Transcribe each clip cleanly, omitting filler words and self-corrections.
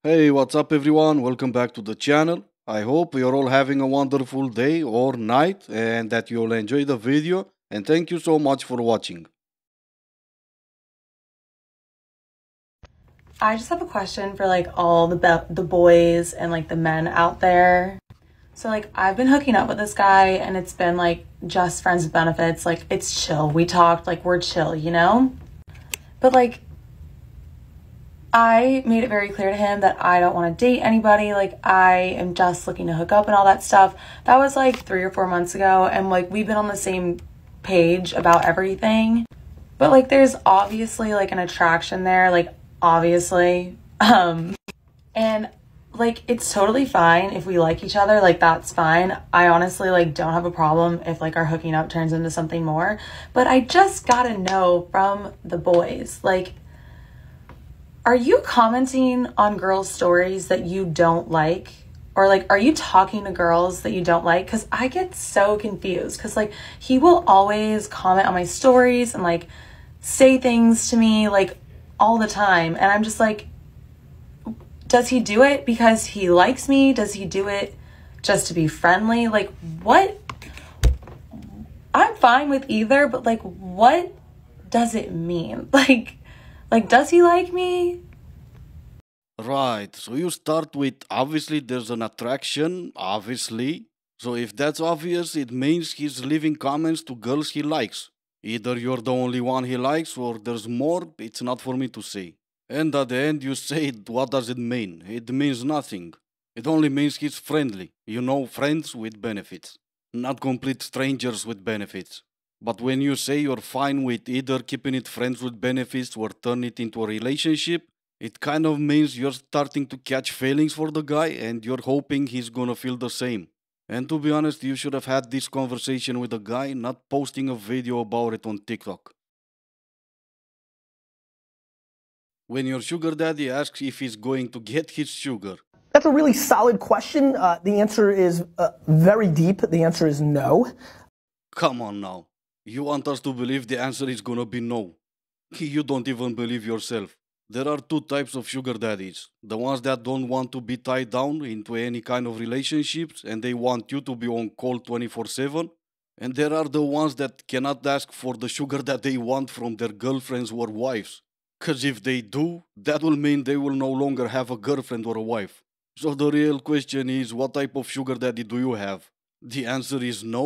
Hey, what's up, everyone? Welcome back to the channel. I hope you're all having a wonderful day or night and that you'll enjoy the video. And thank you so much for watching. I just have a question for like all the boys and like the men out there. So like I've been hooking up with this guy and it's been like just friends with benefits. Like it's chill. We talked like we're chill, you know? But like I made it very clear to him that I don't want to date anybody. Like I am just looking to hook up and all that stuff. That was like 3 or 4 months ago and like we've been on the same page about everything. But like there's obviously like an attraction there, like obviously. And like it's totally fine if we like each other, like that's fine. I honestly like don't have a problem if like our hooking up turns into something more. But I just gotta know from the boys, like, are you commenting on girls' stories that you don't like? Or like, are you talking to girls that you don't like? Because I get so confused because like he will always comment on my stories and like say things to me like all the time. And I'm just like, does he do it because he likes me? Does he do it just to be friendly? Like what? I'm fine with either, but like what does it mean? Like does he like me? Right, so you start with obviously there's an attraction, obviously. So if that's obvious, it means he's leaving comments to girls he likes. Either you're the only one he likes or there's more, it's not for me to say. And at the end, you say, what does it mean? It means nothing. It only means he's friendly. You know, friends with benefits, not complete strangers with benefits. But when you say you're fine with either keeping it friends with benefits or turn it into a relationship, it kind of means you're starting to catch feelings for the guy and you're hoping he's gonna feel the same. And to be honest, you should have had this conversation with the guy, not posting a video about it on TikTok. When your sugar daddy asks if he's going to get his sugar, That's a really solid question. The answer is very deep. The answer is no. come on now. You want us to believe the answer is gonna be no. You don't even believe yourself. There are two types of sugar daddies. The ones that don't want to be tied down into any kind of relationships and they want you to be on call 24/7. And there are the ones that cannot ask for the sugar that they want from their girlfriends or wives. Because if they do, that will mean they will no longer have a girlfriend or a wife. So the real question is, what type of sugar daddy do you have? The answer is no?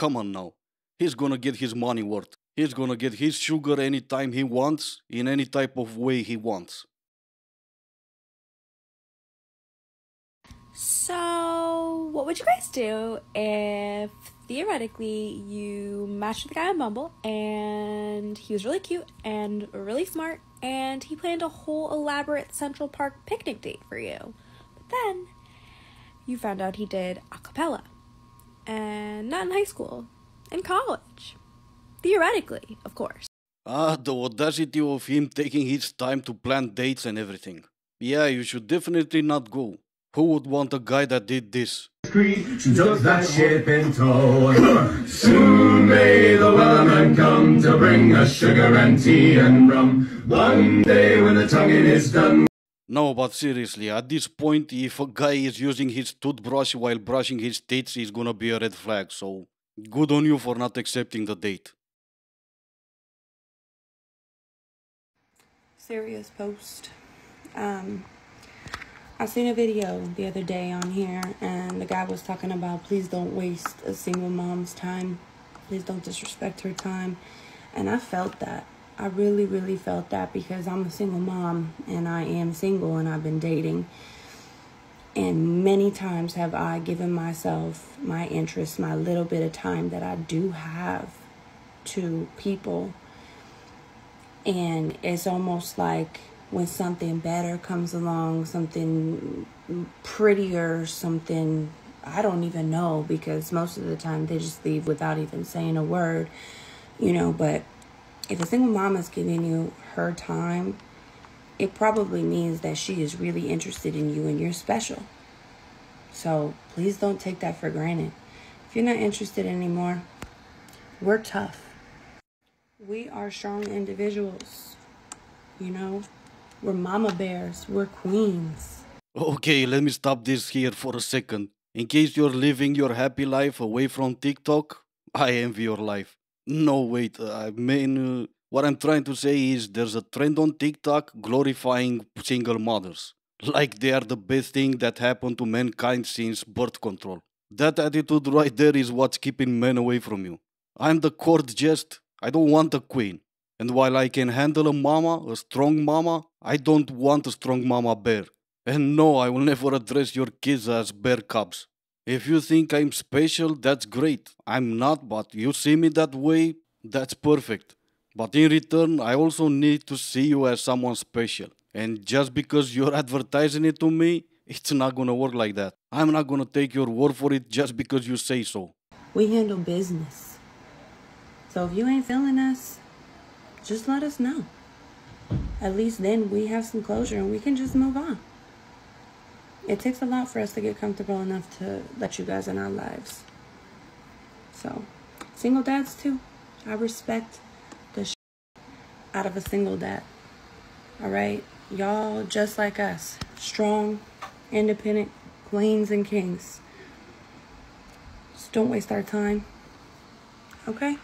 Come on now. He's gonna get his money worth. He's gonna get his sugar anytime he wants, in any type of way he wants. So, what would you guys do if theoretically you matched with a guy on Bumble and he was really cute and really smart and he planned a whole elaborate Central Park picnic date for you? But then you found out he did a cappella and not in high school, in college. Theoretically, of course. Ah, the audacity of him taking his time to plan dates and everything. Yeah, you should definitely not go. Who would want a guy that did this? Does that ship in tow? Soon may the wellerman come to bring us sugar and tea and rum. One day when the tonguing is done. No, but seriously, at this point, if a guy is using his toothbrush while brushing his teeth, it's gonna be a red flag, so good on you for not accepting the date. Serious post. I seen a video the other day on here, and the guy was talking about please don't waste a single mom's time. Please don't disrespect her time. And I felt that. I really, really felt that because I'm a single mom, and I am single, and I've been dating. And many times have I given myself my interest, my little bit of time that I do have to people. And it's almost like when something better comes along, something prettier, something, I don't even know, because most of the time they just leave without even saying a word, but if a single mom is giving you her time, it probably means that she is really interested in you and you're special. So please don't take that for granted. If you're not interested anymore, we're tough. We are strong individuals, We're mama bears. We're queens. Okay, let me stop this here for a second. In case you're living your happy life away from TikTok, I envy your life. No, wait, I mean, what I'm trying to say is there's a trend on TikTok glorifying single mothers. Like they are the best thing that happened to mankind since birth control. That attitude right there is what's keeping men away from you. I'm the court jest. I don't want a queen. And while I can handle a mama, a strong mama, I don't want a strong mama bear. And no, I will never address your kids as bear cubs. If you think I'm special, that's great. I'm not, but you see me that way, that's perfect. But in return, I also need to see you as someone special. And just because you're advertising it to me, it's not gonna work like that. I'm not gonna take your word for it just because you say so. We handle business. So if you ain't feeling us, just let us know. At least then we have some closure and we can just move on. It takes a lot for us to get comfortable enough to let you guys in our lives. So, single dads too. I respect the out of a single dad. Alright? Y'all just like us. Strong, independent queens and kings. Just don't waste our time. Okay?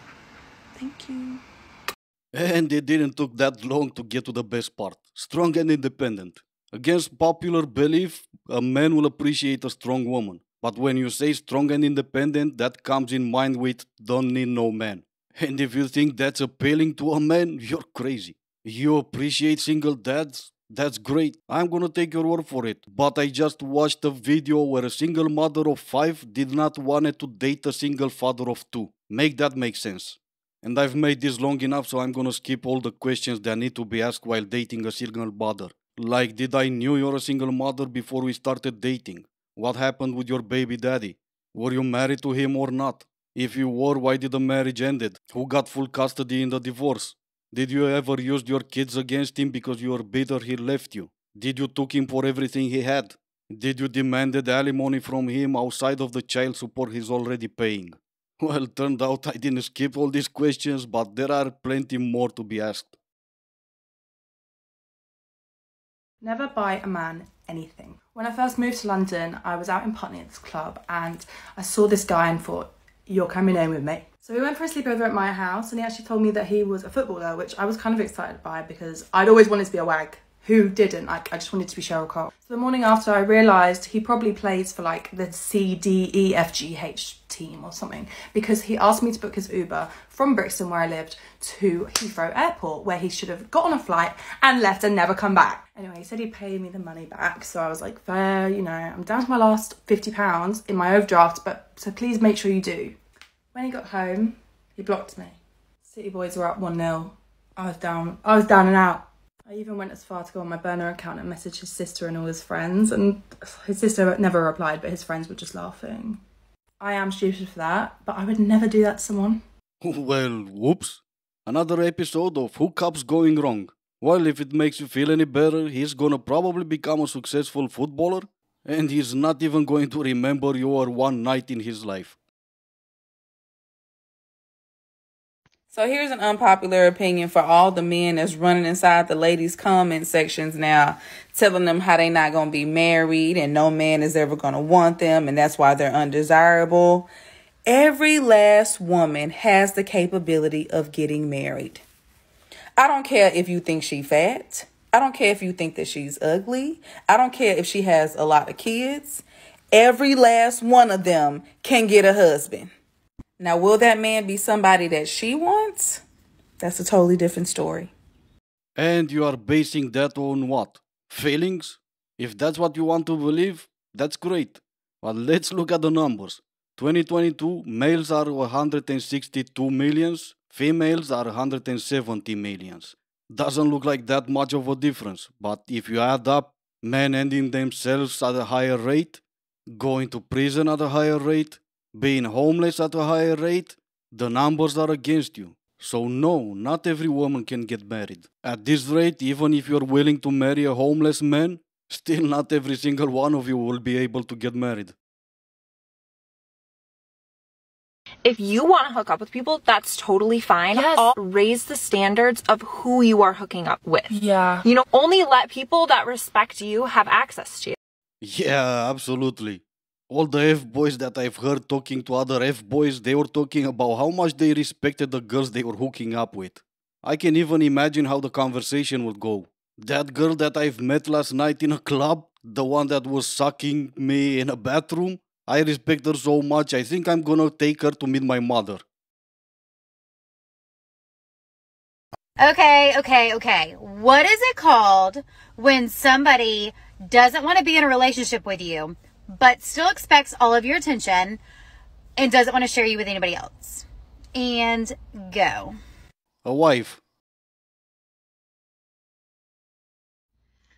Thank you. And it didn't took that long to get to the best part. Strong and independent. Against popular belief, a man will appreciate a strong woman. But when you say strong and independent, that comes in mind with don't need no man. And if you think that's appealing to a man, you're crazy. You appreciate single dads? That's great. I'm gonna take your word for it. But I just watched a video where a single mother of 5 did not want to date a single father of 2. Make that make sense. And I've made this long enough, so I'm gonna skip all the questions that need to be asked while dating a single mother. Like, did I knew you're a single mother before we started dating? What happened with your baby daddy? Were you married to him or not? If you were, why did the marriage ended? Who got full custody in the divorce? Did you ever use your kids against him because you were bitter he left you? Did you took him for everything he had? Did you demanded alimony from him outside of the child support he's already paying? Well, turned out I didn't skip all these questions, but there are plenty more to be asked. Never buy a man anything. When I first moved to London, I was out in Putney at this club and I saw this guy and thought, you're coming in with me. So we went for a sleepover at my house and he actually told me that he was a footballer, which I was kind of excited by because I'd always wanted to be a wag. Who didn't? Like, I just wanted to be Cheryl Cole. So the morning after, I realised he probably plays for like the CDEFGH team or something because he asked me to book his Uber from Brixton, where I lived, to Heathrow Airport, where he should have got on a flight and left and never come back. Anyway, he said he'd pay me the money back. So I was like, fair, you know, I'm down to my last £50 in my overdraft, but so please make sure you do. When he got home, he blocked me. City Boys were up 1-0. I was down and out. I even went as far to go on my burner account and message his sister and all his friends, and his sister never replied, but his friends were just laughing. I am stupid for that, but I would never do that to someone. Well, whoops. Another episode of hookups going wrong. Well, if it makes you feel any better, he's gonna probably become a successful footballer, and he's not even going to remember your one night in his life. So here's an unpopular opinion for all the men that's running inside the ladies' comment sections now, telling them how they not going to be married and no man is ever going to want them and that's why they're undesirable. Every last woman has the capability of getting married. I don't care if you think she's fat. I don't care if you think that she's ugly. I don't care if she has a lot of kids. Every last one of them can get a husband. Now, will that man be somebody that she wants? That's a totally different story. And you are basing that on what? Feelings? If that's what you want to believe, that's great. But let's look at the numbers. 2022, males are 162 millions, females are 170 millions. Doesn't look like that much of a difference, but if you add up men ending themselves at a higher rate, going to prison at a higher rate, being homeless at a higher rate, the numbers are against you. So no, not every woman can get married. At this rate, even if you're willing to marry a homeless man, still not every single one of you will be able to get married. If you want to hook up with people, that's totally fine. Yes. Raise the standards of who you are hooking up with. Yeah. You know, only let people that respect you have access to you. Yeah, absolutely. All the F boys that I've heard talking to other F boys, they were talking about how much they respected the girls they were hooking up with. I can even imagine how the conversation would go. That girl that I've met last night in a club, the one that was sucking me in a bathroom, I respect her so much. I think I'm gonna take her to meet my mother. Okay. What is it called when somebody doesn't want to be in a relationship with you, but still expects all of your attention and doesn't want to share you with anybody else? And go. A wife.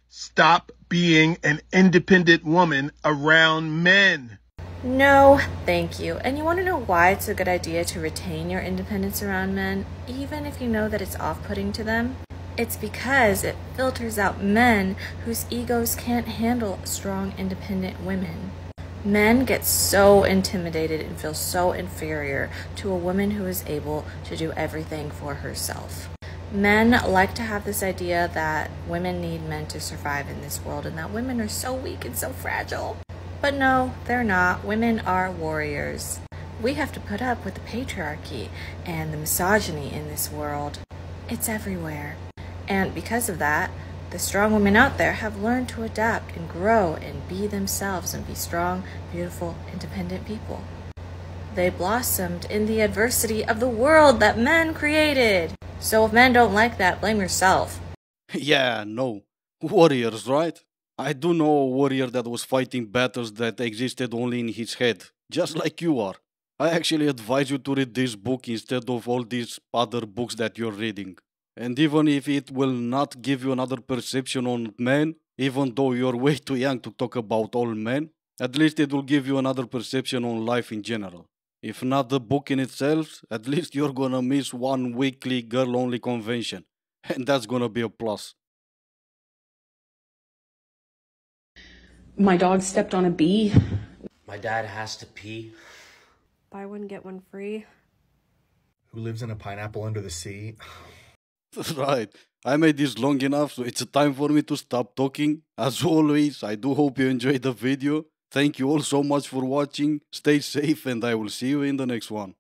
Stop being an independent woman around men. No, thank you. And you want to know why it's a good idea to retain your independence around men, even if you know that it's off-putting to them? It's because it filters out men whose egos can't handle strong, independent women. Men get so intimidated and feel so inferior to a woman who is able to do everything for herself. Men like to have this idea that women need men to survive in this world and that women are so weak and so fragile. But no, they're not. Women are warriors. We have to put up with the patriarchy and the misogyny in this world. It's everywhere. And because of that, the strong women out there have learned to adapt and grow and be themselves and be strong, beautiful, independent people. They blossomed in the adversity of the world that men created. So if men don't like that, blame yourself. Yeah, no. Warriors, right? I do know a warrior that was fighting battles that existed only in his head, just like you are. I actually advise you to read this book instead of all these other books that you're reading. And even if it will not give you another perception on men, even though you're way too young to talk about all men, at least it will give you another perception on life in general. If not the book in itself, at least you're gonna miss one weekly girl only convention. And that's gonna be a plus. My dog stepped on a bee. My dad has to pee. Buy one, get one free. Who lives in a pineapple under the sea? Right. I made this long enough, so it's time for me to stop talking. As always, I do hope you enjoyed the video. Thank you all so much for watching. Stay safe, and I will see you in the next one.